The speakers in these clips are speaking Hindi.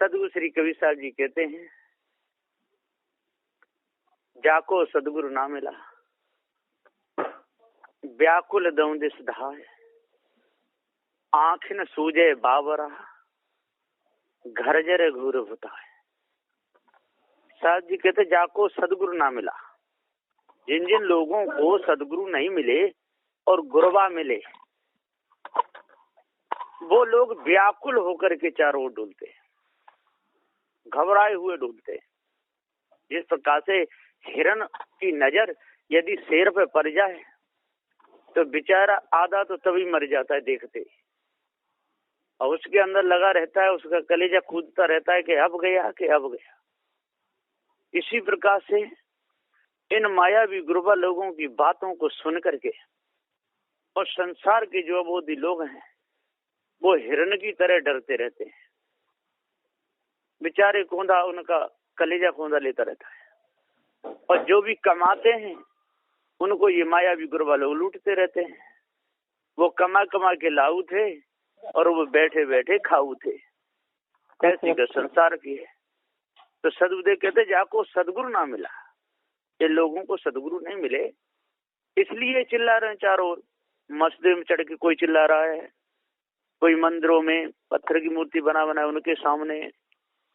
सदगुरु श्री कबीर साहब जी कहते हैं, जाको सदगुरु ना मिला, व्याकुल दऊं दिस धाय, आँख न सूझे बाबरा, घर जरे घूर बताए। साहब जी कहते जाको सदगुरु ना मिला, जिन जिन लोगों को सदगुरु नहीं मिले और गुरबा मिले, वो लोग व्याकुल होकर के चारों ओर डूलते, घबराए हुए डूलते। जिस प्रकार से हिरण की नजर यदि शेर पे पड़ जाए तो बेचारा आधा तो तभी मर जाता है देखते, और उसके अंदर लगा रहता है, उसका कलेजा कूदता रहता है कि अब गया कि अब गया। इसी प्रकार से इन मायावी गुरबा लोगों की बातों को सुन करके और संसार के जो अबोधी लोग हैं वो हिरण की तरह डरते रहते हैं। बेचारे कोंधा उनका कलेजा कोंधा लेता रहता है, और जो भी कमाते हैं उनको ये मायावी गुरबा लोग लूटते रहते हैं। वो कमा कमा के लाऊ थे और वो बैठे बैठे खाऊ थे। ऐसी का संसार की है। तो सदगुरुदेव कहते जाको सदगुरु ना मिला, ये लोगों को सदगुरु नहीं मिले इसलिए चिल्ला रहे हैं चारों ओर। मस्जिद में चढ़ के कोई चिल्ला रहा है, कोई मंदिरों में पत्थर की मूर्ति बना बना उनके सामने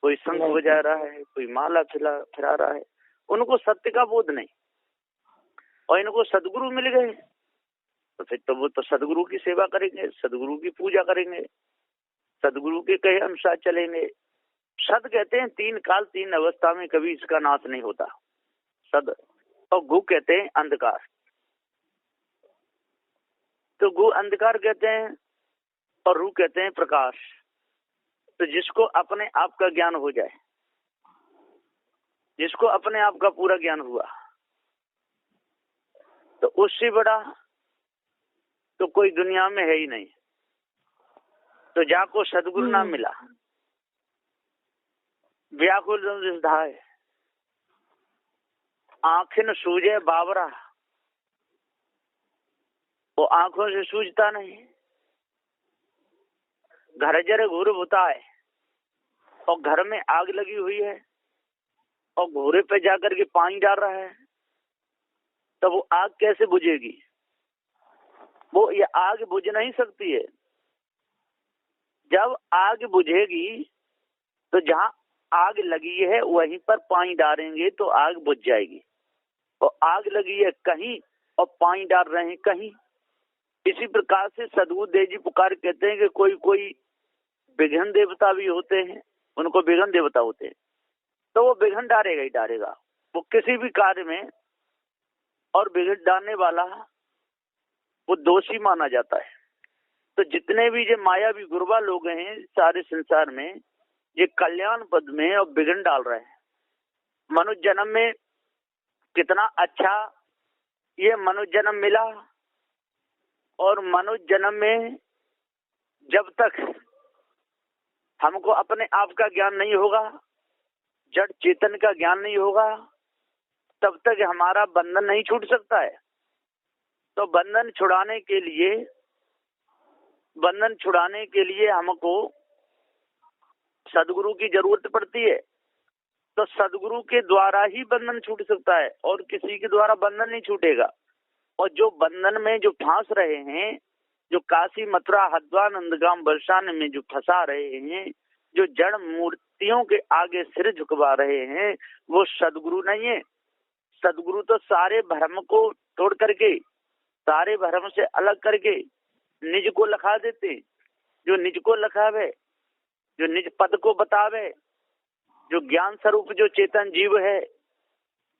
कोई शंख बजा रहा है, कोई माला फिरा रहा है। उनको सत्य का बोध नहीं, और इनको सदगुरु मिल गए तो फिर तो वो तो सदगुरु की सेवा करेंगे, सदगुरु की पूजा करेंगे, सदगुरु के कहे अनुसार चलेंगे। सद कहते हैं तीन काल तीन अवस्था में कभी इसका नाश नहीं होता, सद। और गु कहते हैं अंधकार, तो गु अंधकार कहते हैं और रू कहते हैं प्रकाश। तो जिसको अपने आप का ज्ञान हो जाए, जिसको अपने आप का पूरा ज्ञान हुआ, तो उससे बड़ा तो कोई दुनिया में है ही नहीं। तो जाको सदगुरु ना मिला, व्याकुल धाय, आंखें न सूझे बाबरा, वो आंखों से सूझता नहीं। घर जरे घूर बुताए, और घर में आग लगी हुई है और घोरे पे जाकर के पानी डाल रहा है, तो वो आग कैसे बुझेगी? वो ये आग बुझ नहीं सकती है। जब आग बुझेगी तो जहां आग लगी है वहीं पर पानी डालेंगे तो आग बुझ जाएगी, और आग लगी है कहीं और पानी डाल रहे हैं कहीं। इसी प्रकार से सदगुरुदेव जी पुकार कहते हैं कि कोई कोई विघ्न देवता भी होते हैं, उनको विघ्न देवता होते हैं, तो वो विघ्न डालेगा ही डालेगा वो किसी भी कार्य में, और विघ्न डालने वाला वो दोषी माना जाता है। तो जितने भी ये मायावी गुरबा लोग हैं सारे संसार में, ये कल्याण पद में और विघ्न डाल रहे हैं। मनुष्य जन्म में कितना अच्छा ये मनुष्य जन्म मिला, और मनुष्य जन्म में जब तक हमको अपने आप का ज्ञान नहीं होगा, जड़ चेतन का ज्ञान नहीं होगा, तब तक हमारा बंधन नहीं छूट सकता है। तो बंधन छुड़ाने के लिए हमको सदगुरु की जरूरत पड़ती है। तो सदगुरु के द्वारा ही बंधन छूट सकता है, और किसी के द्वारा बंधन नहीं छूटेगा। और जो बंधन में जो फांस रहे हैं, जो काशी मथुरा हरिद्वार नंदगाम बरसाने में जो फंसा रहे हैं, जो जड़ मूर्तियों के आगे सिर झुकवा रहे हैं, वो सदगुरु नहीं है। सदगुरु तो सारे भ्रम को तोड़ करके, सारे भ्रम से अलग करके निज को लखा देते। जो निज को लखावे, जो निज पद को बतावे, जो ज्ञान स्वरूप जो चेतन जीव है,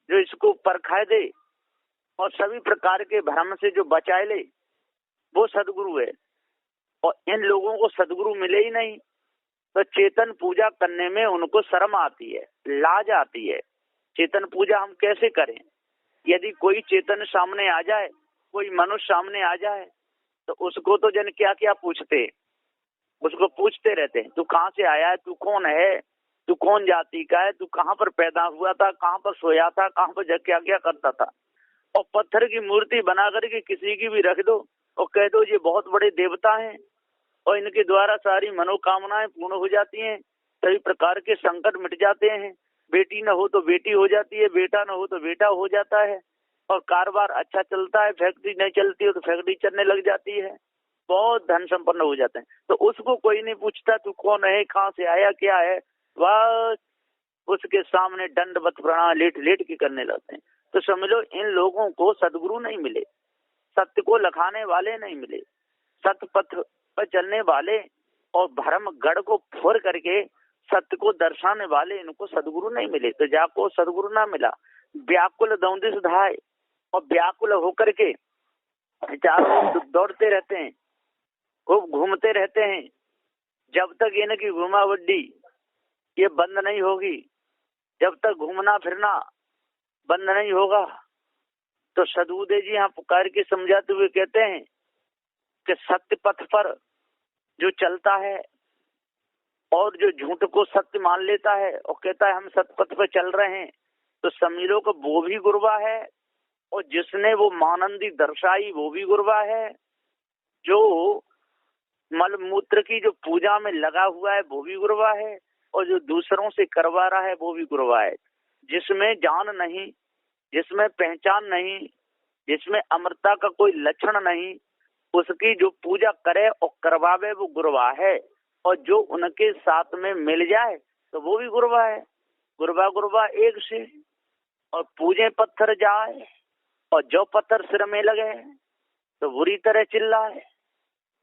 जो इसको परखाए दे और सभी प्रकार के भ्रम से जो बचाए ले, वो सदगुरु है। और इन लोगों को सदगुरु मिले ही नहीं, तो चेतन पूजा करने में उनको शर्म आती है, लाज आती है। चेतन पूजा हम कैसे करें? यदि कोई चेतन सामने आ जाए, कोई मनुष्य सामने आ जाए, तो उसको तो जन क्या क्या पूछते, उसको पूछते रहते हैं, तू कहाँ से आया है, तू कौन है, तू कौन जाति का है, तू कहाँ पर पैदा हुआ था, कहाँ पर सोया था, कहाँ पर क्या क्या करता था। और पत्थर की मूर्ति बना करके किसी की भी रख दो और कह दो ये बहुत बड़े देवता हैं और इनके द्वारा सारी मनोकामनाएं पूर्ण हो जाती हैं, सभी प्रकार के संकट मिट जाते हैं। बेटी न हो तो बेटी हो जाती है, बेटा न हो तो बेटा हो जाता है, और कारोबार अच्छा चलता है। फैक्ट्री नहीं चलती हो तो फैक्ट्री चलने लग जाती है, बहुत धन संपन्न हो जाते हैं। तो उसको कोई नहीं पूछता तू कौन है, कहाँ से आया, क्या है, बस उसके सामने दंडवत प्रणाम लेट लेट के करने लगते हैं। तो समझ लो इन लोगों को सदगुरु नहीं मिले, सत्य को लखाने वाले नहीं मिले, सत्य पथ पर चलने वाले और भरम गढ़ को फोड़ करके सत्य को दर्शाने वाले इनको सदगुरु नहीं मिले। तो जाको सदगुरु ना मिला, व्याकुल दौंदिस धाय, और व्याकुल होकर के चारों दौड़ते रहते हैं, खूब घूमते रहते हैं। जब तक इनकी घुमावड्डी ये बंद नहीं होगी, जब तक घूमना फिरना बंद नहीं होगा, तो सदगुरुदेव जी यहाँ पुकार के समझाते हुए कहते हैं कि सत्य पथ पर जो चलता है और जो झूठ को सत्य मान लेता है और कहता है हम सत्य पथ पर चल रहे हैं, तो समझो को वो भी गुरबा है, और जिसने वो मानंदी दर्शाई वो भी गुरबा है, जो मलमूत्र की जो पूजा में लगा हुआ है वो भी गुरबा है, और जो दूसरों से करवा रहा है वो भी गुरबा है। जिसमें जान नहीं, जिसमें पहचान नहीं, जिसमें अमरता का कोई लक्षण नहीं, उसकी जो पूजा करे और करवावे वो गुरबा है, और जो उनके साथ में मिल जाए तो वो भी गुरबा है। गुरबा गुरबा एक से, और पूजे पत्थर जाए और जो पत्थर सिर में लगे तो बुरी तरह चिल्लाए,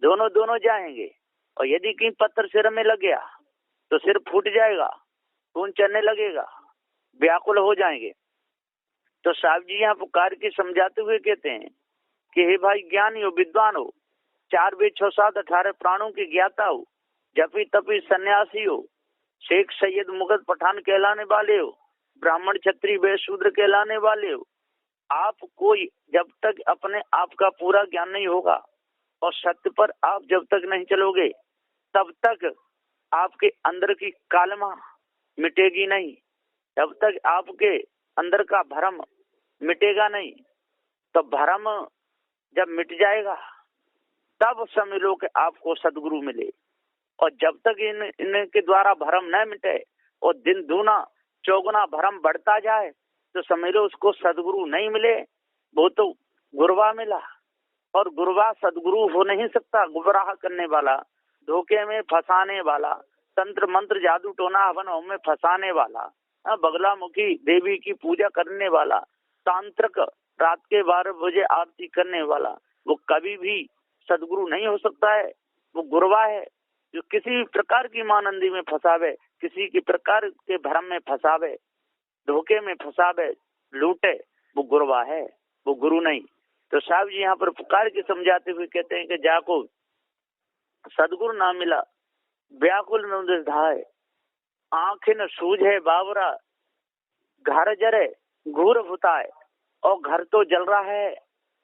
दोनों दोनों जाएंगे। और यदि कहीं पत्थर सिर में लग गया तो सिर फूट जाएगा, खून चलने लगेगा, व्याकुल हो जाएंगे। तो साहब जी यहाँ पुकार के समझाते हुए कहते हैं कि हे भाई ज्ञानी हो, विद्वान हो, 4 वेद 6 7 18 प्राणों की ज्ञाता हो, जपी तपी सन्यासी हो, शेख सैयद मुगल पठान कहलाने वाले हो, ब्राह्मण क्षत्रिय वैश्य शूद्र कहलाने वाले हो। आपको जब तक अपने आप का पूरा ज्ञान नहीं होगा और सत्य पर आप जब तक नहीं चलोगे, तब तक आपके अंदर की कालमा मिटेगी नहीं, तब तक आपके अंदर का भ्रम मिटेगा नहीं। तो भ्रम जब मिट जाएगा तब समझ लो कि आपको सदगुरु मिले। और जब तक इनके द्वारा भ्रम न मिटे और दिन दूना चौगुना भ्रम बढ़ता जाए तो समझ लो उसको सदगुरु नहीं मिले, वो तो गुरबा मिला। और गुरबा सदगुरु हो नहीं सकता, गुमराह करने वाला, धोखे में फंसाने वाला, तंत्र मंत्र जादू टोना हवन होम में फंसाने वाला, बगलामुखी देवी की पूजा करने वाला, तांत्रिक रात के 12 बजे आरती करने वाला, वो कभी भी सदगुरु नहीं हो सकता है। वो गुरबा है जो किसी प्रकार की मानंदी में फंसावे, किसी की प्रकार के भ्रम में फंसावे, धोखे में फंसावे, लूटे, वो गुरबा है, वो गुरु नहीं। तो साहब जी यहाँ पर पुकार के समझाते हुए कहते हैं कि जाको सदगुरु ना मिला, व्याकुल न धाय, आंखें न सूझे बावरा, घर जरे घूर भुताए। और घर तो जल रहा है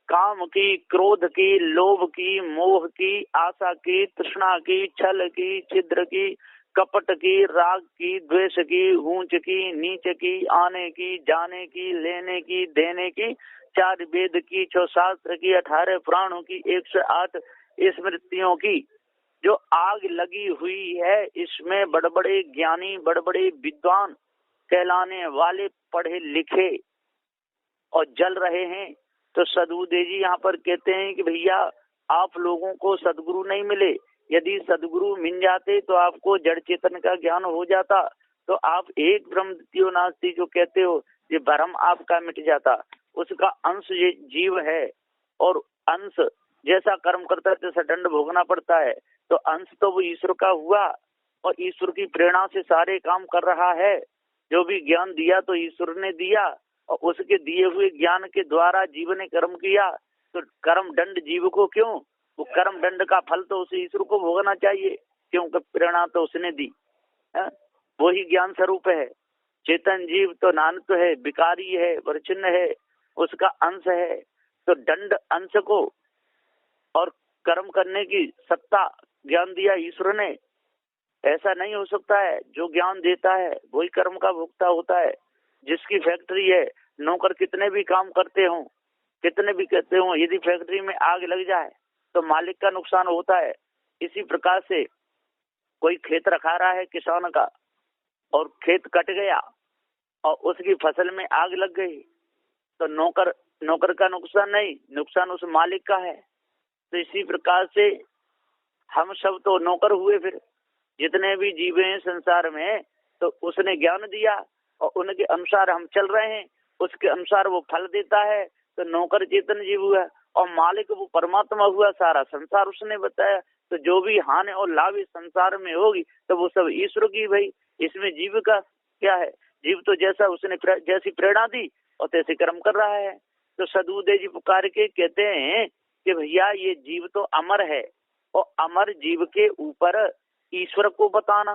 काम की, क्रोध की, लोभ की, मोह की, आशा की, तृष्णा की, छल की, छिद्र की, कपट की, राग की, द्वेष की, ऊंच की, नीच की, आने की, जाने की, लेने की, देने की, 4 वेद की, 6 शास्त्र की, 18 पुराणों की, 108 स्मृतियों की जो आग लगी हुई है। इसमें बड़े बड़े ज्ञानी, बड़े बड़े विद्वान कहलाने वाले पढ़े लिखे और जल रहे हैं। तो सदगुरुदेव जी यहाँ पर कहते हैं कि भैया आप लोगों को सदगुरु नहीं मिले, यदि सदगुरु मिल जाते तो आपको जड़ चेतन का ज्ञान हो जाता, तो आप एक ब्रह्म द्वितीयो नास्ति जो कहते हो ये भ्रम आपका मिट जाता। उसका अंश ये जीव है, और अंश जैसा कर्म करता है जैसा दंड भोगना पड़ता है। तो अंश तो वो ईश्वर का हुआ, और ईश्वर की प्रेरणा से सारे काम कर रहा है। जो भी ज्ञान दिया तो ईश्वर ने दिया, और उसके दिए हुए ज्ञान के द्वारा जीव ने कर्म किया। तो कर्म दंड जीव को क्यों, वो कर्म दंड का फल तो उसे ईश्वर को भोगना चाहिए, क्योंकि प्रेरणा तो उसने दी है। वही ज्ञान स्वरूप है। चेतन जीव तो नानक है, विकारी है, वरचिन्ह है, उसका अंश है। तो दंड अंश को और कर्म करने की सत्ता ज्ञान दिया ईश्वर ने। ऐसा नहीं हो सकता है, जो ज्ञान देता है वही कर्म का भुगता होता है। जिसकी फैक्ट्री है, नौकर कितने भी काम करते हो, कितने भी कहते हो, यदि फैक्ट्री में आग लग जाए तो मालिक का नुकसान होता है। इसी प्रकार से कोई खेत रखा रहा है किसान का, और खेत कट गया और उसकी फसल में आग लग गई, तो नौकर का नुकसान नहीं, नुकसान उस मालिक का है। तो इसी प्रकार से हम सब तो नौकर हुए, फिर जितने भी जीव हैं संसार में, तो उसने ज्ञान दिया और उनके अनुसार हम चल रहे हैं, उसके अनुसार वो फल देता है। तो नौकर चेतन जीव हुआ और मालिक वो परमात्मा हुआ, सारा संसार उसने बताया। तो जो भी हानि और लाभ इस संसार में होगी तो वो सब ईश्वर की। भाई इसमें जीव का क्या है? जीव तो जैसा उसने जैसी प्रेरणा दी और तैसे कर्म कर रहा है। तो सदुदय जी पुकार के कहते हैं कि भैया ये जीव तो अमर है, और अमर जीव के ऊपर ईश्वर को बताना,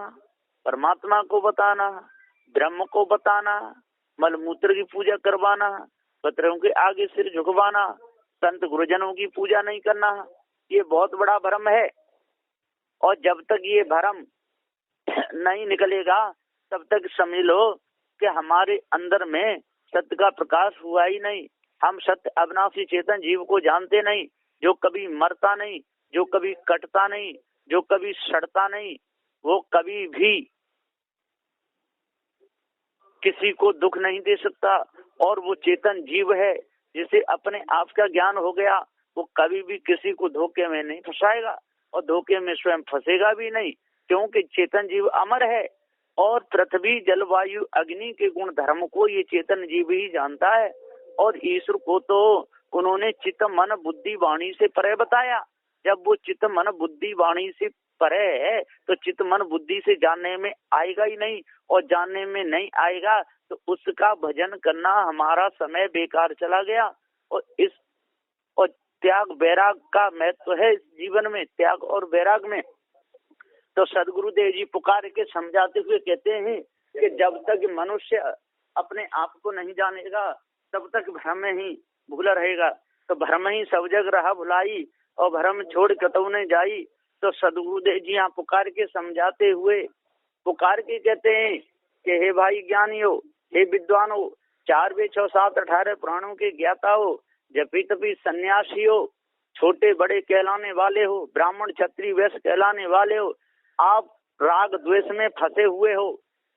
परमात्मा को बताना, ब्रह्म को बताना, मलमूत्र की पूजा करवाना, पत्रों के आगे सिर झुकवाना, संत गुरुजनों की पूजा नहीं करना, ये बहुत बड़ा भ्रम है। और जब तक ये भ्रम नहीं निकलेगा तब तक समझ लो कि हमारे अंदर में सत्य का प्रकाश हुआ ही नहीं। हम सत्य अविनाशी चेतन जीव को जानते नहीं, जो कभी मरता नहीं, जो कभी कटता नहीं, जो कभी सड़ता नहीं, वो कभी भी किसी को दुख नहीं दे सकता। और वो चेतन जीव है, जिसे अपने आप का ज्ञान हो गया, वो कभी भी किसी को धोखे में नहीं फंसाएगा और धोखे में स्वयं फंसेगा भी नहीं, क्योंकि चेतन जीव अमर है। और पृथ्वी जलवायु अग्नि के गुण धर्म को ये चेतन जीव ही जानता है। और ईश्वर को तो उन्होंने चित्त मन बुद्धि वाणी से परे बताया। जब वो चित्त मन बुद्धि वाणी से परे है तो चित्त मन बुद्धि से जानने में आएगा ही नहीं, और जानने में नहीं आएगा तो उसका भजन करना हमारा समय बेकार चला गया। और त्याग वैराग का महत्व है इस जीवन में, त्याग और वैराग में। तो सदगुरुदेव जी पुकार के समझाते हुए कहते हैं कि जब तक मनुष्य अपने आप को नहीं जानेगा तब तक भ्रम ही भूला रहेगा। तो भ्रम ही सब जग रहा भुलाई और भ्रम छोड़ कतऊ नहीं जाई। तो सदगुरुदेव जी यहाँ पुकार के समझाते हुए पुकार के कहते हैं कि हे भाई ज्ञानियों, हे विद्वान हो, 4 वेद 6 7 18 पुराणों के ज्ञाता हो, जपी तपी सन्यासी हो, छोटे बड़े कहलाने वाले हो, ब्राह्मण क्षत्रिय वैश्य कहलाने वाले हो, आप राग द्वेष में फंसे हुए हो,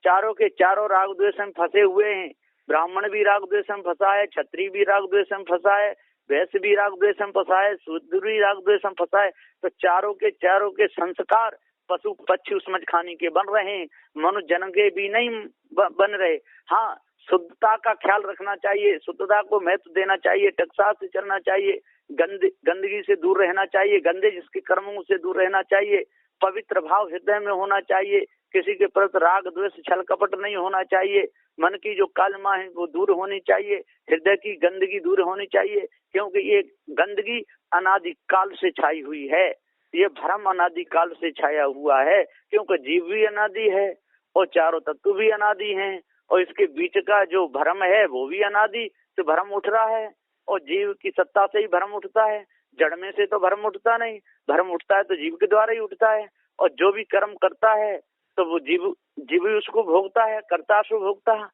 चारों के चारों राग द्वेष में फंसे हुए हैं। ब्राह्मण भी राग द्वेष में फंसा है, क्षत्रिय भी राग द्वेष में फंसा है, वैश्य भी राग द्वेष में फंसा है, शूद्र भी राग द्वेष में फंसा है। तो चारों के संस्कार पशु पक्षी उसमें खाने के बन रहे हैं, मनुष्य जन के भी नहीं बन रहे। हाँ, शुद्धता का ख्याल रखना चाहिए, शुद्धता को महत्व देना चाहिए, टकसाल से चलना चाहिए, गंदगी से दूर रहना चाहिए, गंदे जिसके कर्मों से दूर रहना चाहिए, पवित्र भाव हृदय में होना चाहिए, किसी के प्रति राग द्वेष छल कपट नहीं होना चाहिए, मन की जो कालमा है वो दूर होनी चाहिए, हृदय की गंदगी दूर होनी चाहिए, क्योंकि ये गंदगी अनादि काल से छाई हुई है, ये भ्रम अनादि काल से छाया हुआ है, क्योंकि जीव भी अनादि है और चारों तत्व भी अनादि हैं, और इसके बीच का जो भ्रम है वो भी अनादि से भ्रम उठ रहा है। और जीव की सत्ता से ही भ्रम उठता है, जड़ में से तो भ्रम उठता नहीं, भ्रम उठता है तो जीव के द्वारा ही उठता है। और जो भी कर्म करता है तो वो जीव उसको भोगता है, कर्ता से भोगता है।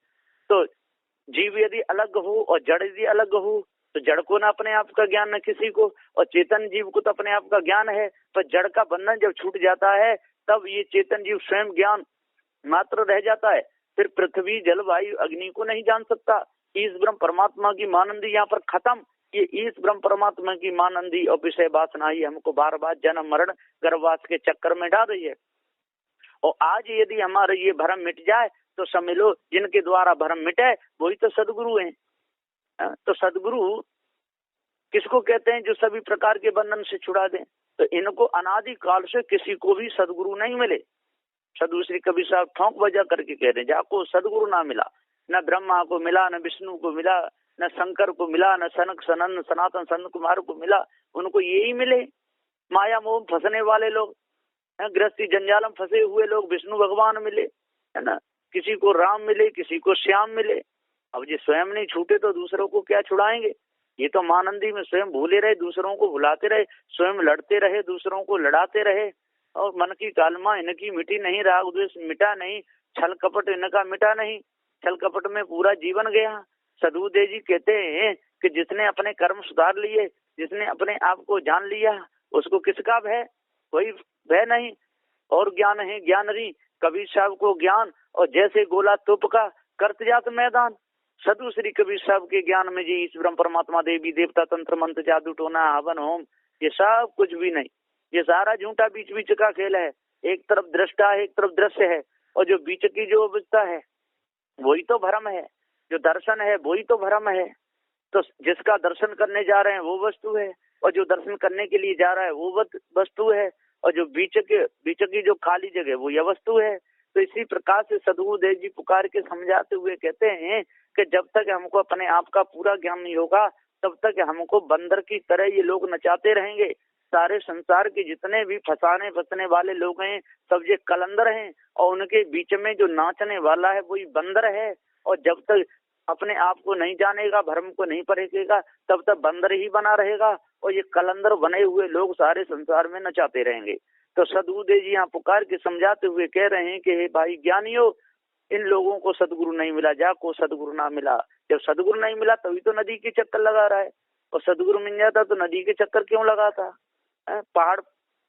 तो जीव यदि अलग हो और जड़ यदि अलग हो तो जड़ को ना अपने आप का ज्ञान न किसी को, और चेतन जीव को तो अपने आप का ज्ञान है। तो जड़ का बंधन जब छूट जाता है तब ये चेतन जीव स्वयं ज्ञान मात्र रह जाता है, फिर पृथ्वी जल वायु अग्नि को नहीं जान सकता। ईश ब्रह्म परमात्मा की मानंदी यहाँ पर खत्म। ये ईश ब्रह्म परमात्मा की मानंदी और विषय वासना ही हमको बार बार जन्म मरण गर्भवास के चक्कर में डाल रही है। और आज यदि हमारा ये भ्रम मिट जाए तो समझ लो जिनके द्वारा भ्रम मिटे वही तो सदगुरु हैं। तो सदगुरु किसको कहते हैं? जो सभी प्रकार के बंधन से छुड़ा दें। तो इनको अनादि काल से किसी को भी सदगुरु नहीं मिले। सदगुरु श्री कबीर साहब ठोंक बजा करके कह रहे हैं, जाको सदगुरु ना मिला, न ब्रह्मा को मिला, न विष्णु को मिला, न शंकर को मिला, न सनक सनंद सनातन संत कुमार को मिला, उनको यही मिले। माया मोह फंसने वाले लोग, गृहस्थी जंजाल में फंसे हुए लोग विष्णु भगवान मिले, है ना। किसी को राम मिले, किसी को श्याम मिले। अब ये स्वयं नहीं छूटे तो दूसरों को क्या छुड़ाएंगे? ये तो मानंदी में स्वयं भूले रहे, दूसरों को भुलाते रहे, स्वयं लड़ते रहे, दूसरों को लड़ाते रहे। और मन की कालमा इनकी मिटी नहीं, राग द्वेष मिटा नहीं, छल कपट इनका मिटा नहीं, छल कपट में पूरा जीवन गया। सदगुरुदेव जी कहते हैं कि जिसने अपने कर्म सुधार लिए, जिसने अपने आप को जान लिया, उसको किसका भय? कोई भय नहीं। और ज्ञान है ज्ञानरी कबीर साहब को ज्ञान और जैसे गोला तोप का करत जात मैदान। सदु श्री कबीर साहब के ज्ञान में जी ईश ब्रह्म परमात्मा देवी देवता तंत्र मंत्र जादू टोना हवन होम ये सब कुछ भी नहीं, ये सारा झूठा बीच बीच का खेल है। एक तरफ दृष्टा है, एक तरफ दृश्य है, और जो बीच की जो अवस्था है वही तो भ्रम है, जो दर्शन है वही तो भ्रम है। तो जिसका दर्शन करने जा रहे हैं वो वस्तु है, और जो दर्शन करने के लिए जा रहा है वो वस्तु है, और जो बीच की जो खाली जगह वो यह वस्तु है। तो इसी प्रकार से सदगुरुदेव जी पुकार के समझाते हुए कहते हैं कि जब तक हमको अपने आप का पूरा ज्ञान नहीं होगा तब तक हमको बंदर की तरह ये लोग नचाते रहेंगे। सारे संसार के जितने भी फंसने वाले लोग हैं सब ये कलंदर हैं, और उनके बीच में जो नाचने वाला है वही बंदर है। और जब तक अपने आप को नहीं जानेगा, भ्रम को नहीं परहेगा, तब तक बंदर ही बना रहेगा, और ये कलंदर बने हुए लोग सारे संसार में नचाते रहेंगे। तो सदगुरुदेव जी यहाँ पुकार के समझाते हुए कह रहे हैं कि हे भाई ज्ञानियों, इन लोगों को सदगुरु नहीं मिला, जाको सदगुरु ना मिला। जब सदगुरु नहीं मिला तभी तो नदी के चक्कर लगा रहा है, और सदगुरु मिल जाता तो नदी के चक्कर क्यों लगाता? पहाड़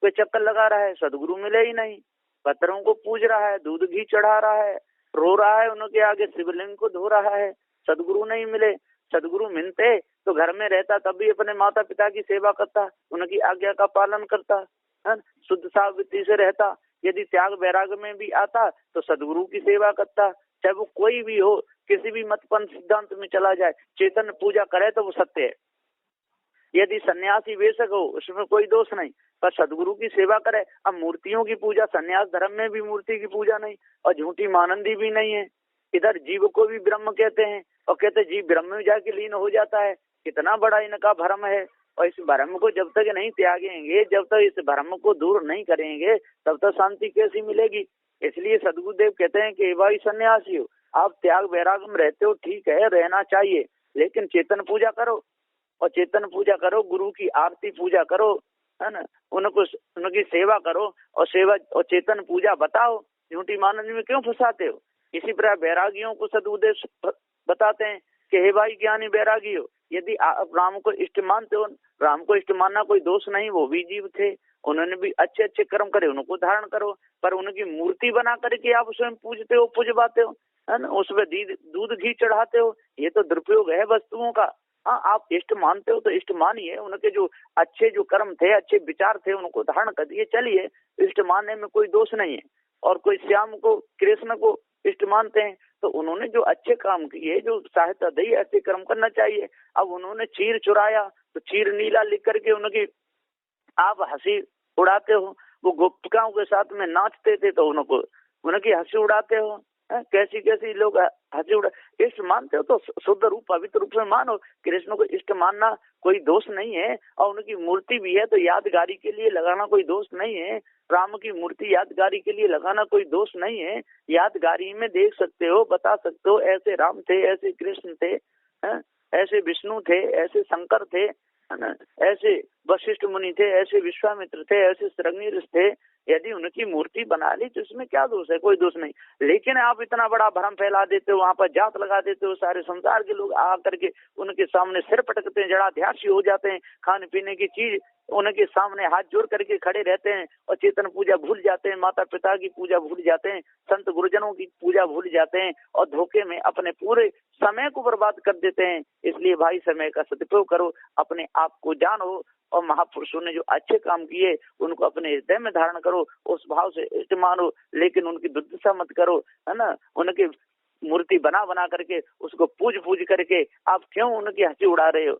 पे चक्कर लगा रहा है, सदगुरु मिले ही नहीं, पत्थरों को पूज रहा है, दूध घी चढ़ा रहा है, रो रहा है उनके आगे, शिवलिंग को धो रहा है, सदगुरु नहीं मिले। सदगुरु मिलते तो घर में रहता तब भी अपने माता पिता की सेवा करता, उनकी आज्ञा का पालन करता, शुद्ध सावृत्ति से रहता। यदि त्याग वैराग में भी आता तो सदगुरु की सेवा करता, चाहे वो कोई भी हो, किसी भी मतपंथ सिद्धांत में चला जाए, चेतन पूजा करे तो वो सत्य है। यदि सन्यासी वेशक हो उसमें कोई दोष नहीं, पर सदगुरु की सेवा करे। अब मूर्तियों की पूजा, सन्यास धर्म में भी मूर्ति की पूजा नहीं, और झूठी मानंदी भी नहीं है। इधर जीव को भी ब्रह्म कहते हैं, और कहते जीव ब्रह्म में जाके लीन हो जाता है। कितना बड़ा इनका भ्रम है, और इस भ्रम को जब तक नहीं त्यागेंगे, जब तक इस भ्रम को दूर नहीं करेंगे, तब तक शांति कैसी मिलेगी। इसलिए सदगुरुदेव कहते हैं कि भाई सन्यासी हो, आप त्याग वैराग में रहते हो, ठीक है, रहना चाहिए, लेकिन चेतन पूजा करो, और चेतन पूजा करो, गुरु की आरती पूजा करो, है ना, उनकी सेवा करो, और सेवा और चेतन पूजा बताओ। झूठी मानंद में क्यों फंसाते हो? इसी प्रकार वैरागियों को सदुद्देश्य बताते हैं कि हे भाई ज्ञानी वैरागी हो, यदि आप राम को इष्ट मानते हो, राम को इष्ट मानना कोई दोष नहीं, वो भी जीव थे, उन्होंने भी अच्छे अच्छे कर्म करे, उनको धारण करो, पर उनकी मूर्ति बना करके आप स्वयं पूजते हो, पूजवाते हो, है ना, उसमें दूध घी चढ़ाते हो, ये तो दुरुपयोग है वस्तुओं का। हाँ, आप इष्ट मानते हो तो इष्ट मानिए, उनके जो अच्छे जो कर्म थे, अच्छे विचार थे, उनको धारण कर दिए, चलिए, इष्ट मानने में कोई दोष नहीं है। और कोई श्याम को, कृष्ण को इष्ट मानते हैं तो उन्होंने जो अच्छे काम किए, जो सहायता दी, ऐसे कर्म करना चाहिए। अब उन्होंने चीर चुराया तो चीर नीला लिख करके उनकी आप हंसी उड़ाते हो, वो गोपिकाओं के साथ में नाचते थे तो उनको उनकी हंसी उड़ाते हो। कैसी कैसी लोग हंसी उड़ा, इष्ट मानते हो तो शुद्ध रूप पवित्र रूप में मानो। कृष्ण को इष्ट मानना कोई दोष नहीं है, और उनकी मूर्ति भी है तो यादगारी के लिए लगाना कोई दोष नहीं है। राम की मूर्ति यादगारी के लिए लगाना कोई दोष नहीं है, यादगारी में देख सकते हो, बता सकते हो, ऐसे राम थे, ऐसे कृष्ण थे, ऐसे विष्णु थे, ऐसे शंकर थे, है ना, ऐसे वशिष्ठ मुनि थे, ऐसे विश्वामित्र थे, ऐसे श्रृंगी थे। यदि उनकी मूर्ति बना ली तो इसमें क्या दोष है? कोई दोष नहीं। लेकिन आप इतना बड़ा भ्रम फैला देते हो, वहां पर जात लगा देते हो, सारे संसार के लोग आ करके उनके सामने सिर पटकते हैं, जड़ाध्यासी हो जाते हैं, खाने पीने की चीज उनके सामने हाथ जोड़ करके खड़े रहते हैं, और चेतन पूजा भूल जाते हैं, माता पिता की पूजा भूल जाते हैं, संत गुरुजनों की पूजा भूल जाते हैं, और धोखे में अपने पूरे समय को बर्बाद कर देते हैं। इसलिए भाई समय का सदुपयोग करो, अपने आप को जानो, और महापुरुषों ने जो अच्छे काम किए उनको अपने हृदय में धारण करो, उस भाव से इष्ट मानो, लेकिन उनकी दुर्दशा मत करो, है ना। उनकी मूर्ति बना बना करके उसको पूज करके आप क्यों उनकी हंसी उड़ा रहे हो?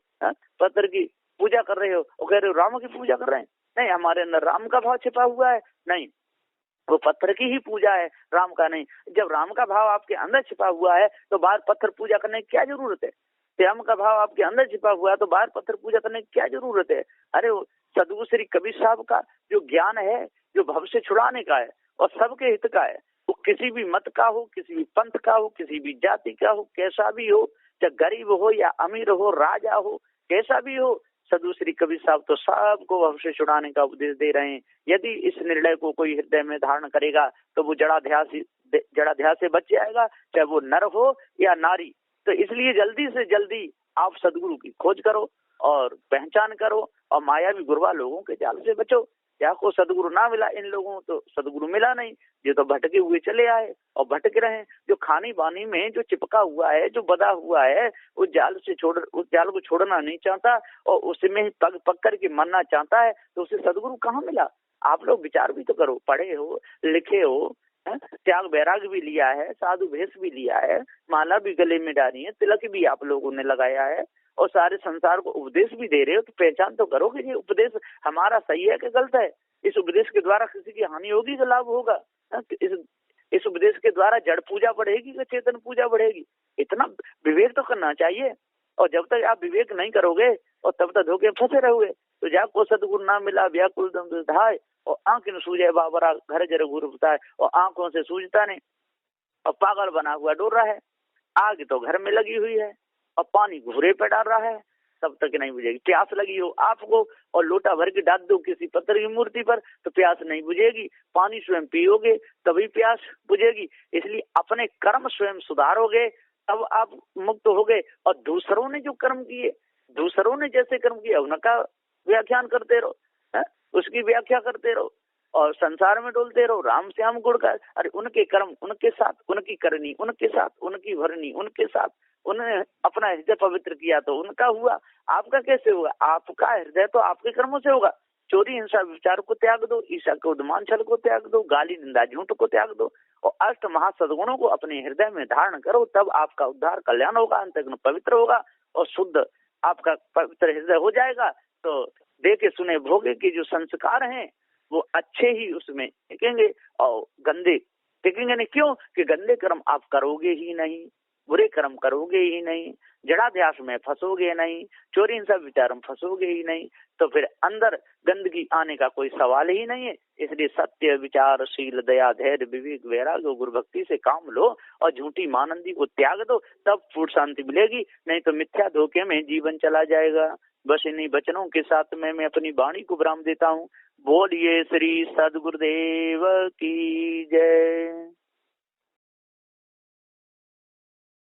पत्थर की पूजा कर रहे हो और कह रहे हो राम की पूजा कर रहे हैं। नहीं, हमारे अंदर राम का भाव छिपा हुआ है, नहीं, वो पत्थर की ही पूजा है, राम का नहीं। जब राम का भाव आपके अंदर छिपा हुआ है तो बाहर पत्थर पूजा करने की क्या जरूरत है? श्याम का भाव आपके अंदर छिपा हुआ है तो बाहर पत्थर पूजा करने की क्या जरूरत है? अरे सदगुरु श्री कबीर साहब का जो ज्ञान है, जो भव से छुड़ाने का है और सबके हित का है, वो किसी भी मत का हो, किसी भी पंथ का हो, किसी भी जाति का हो, कैसा भी हो, चाहे गरीब हो या अमीर हो, राजा हो, कैसा भी हो, सदगुरु श्री कबीर साहब तो सबको भव से छुड़ाने का उपदेश दे रहे हैं। यदि इस निर्णय को कोई हृदय में धारण करेगा तो वो जड़ाध्यास से बच जाएगा, चाहे वो नर हो या नारी। तो इसलिए जल्दी से जल्दी आप सदगुरु की खोज करो और पहचान करो, और मायावी गुरबा लोगों के जाल से बचो। या को सदगुरु ना मिला, इन लोगों को तो सदगुरु मिला नहीं, ये तो भटके हुए चले आए और भटक रहे हैं। जो खानी बानी में जो चिपका हुआ है, जो बधा हुआ है, उस जाल को छोड़ना नहीं चाहता और उसमें ही पग पग करके मरना चाहता है, तो उसे सदगुरु कहाँ मिला? आप लोग विचार भी तो करो, पढ़े हो लिखे हो, त्याग वैराग भी लिया है, साधु भेष भी लिया है, माला भी गले में डाली है, तिलक भी आप लोगों ने लगाया है और सारे संसार को उपदेश भी दे रहे हो, तो पहचान तो करो कि ये उपदेश हमारा सही है कि गलत है। इस उपदेश के द्वारा किसी की हानि होगी कि लाभ होगा? इस उपदेश के द्वारा जड़ पूजा बढ़ेगी कि चेतन पूजा बढ़ेगी? इतना विवेक तो करना चाहिए। और जब तक आप विवेक नहीं करोगे और तब तक धोखे फंसे रहोगे। तो जाको सदगुरु ना मिला व्याकुल दम धाय, और आंख न सूझे बाबरा घर जर गुरु बताए, और आंखों से सूझता नहीं और पागल बना हुआ डोर रहा है। आग तो घर में लगी हुई है और पानी घूरे पे डाल रहा है, तब तक नहीं बुझेगी। प्यास लगी हो आपको और लोटा भर के डाल दो किसी पत्थर की मूर्ति पर, तो प्यास नहीं बुझेगी। पानी स्वयं पियोगे तभी प्यास बुझेगी। इसलिए अपने कर्म स्वयं सुधारोगे तब आप मुक्त होगे। और दूसरों ने जो कर्म किए, दूसरों ने जैसे कर्म किया उनका व्याख्यान करते रहो, उसकी व्याख्या करते रहो और संसार में डोलते रहो राम श्याम गुण का। अरे उनके कर्म उनके साथ, उनकी करनी उनके साथ, उनकी भरनी उनके साथ, उन्होंने अपना हृदय पवित्र किया तो उनका हुआ, आपका कैसे हुआ? आपका हृदय तो आपके कर्मों से होगा। चोरी हिंसा विचार को त्याग दो, ईर्ष्या क्रोध मान छल को त्याग दो, गाली निंदा झूठ को त्याग दो और अष्ट महासद्गुणों को अपने हृदय में धारण करो, तब आपका उद्धार कल्याण होगा, अंतःकरण पवित्र होगा और शुद्ध आपका पवित्र हृदय हो जाएगा। तो देखे सुने भोगे के जो संस्कार हैं वो अच्छे ही उसमें टिकेंगे और गंदे टिकेंगे नहीं। क्यों? कि गंदे कर्म आप करोगे ही नहीं, बुरे कर्म करोगे ही नहीं, जड़ाध्यास में फंसोगे नहीं, चोरी हिंसा विचार में फंसोगे ही नहीं, तो फिर अंदर गंदगी आने का कोई सवाल ही नहीं है। इसलिए सत्य विचार शील दया धैर्य विवेक वैराग्य गुरु भक्ति से काम लो और झूठी मानंदी को त्याग दो, तब पूर्ण शांति मिलेगी। नहीं तो मिथ्या धोखे में जीवन चला जाएगा। बस इन्हीं वचनों के साथ मैं अपनी वाणी को विराम देता हूँ। बोलिए श्री सद्गुरुदेव की जय।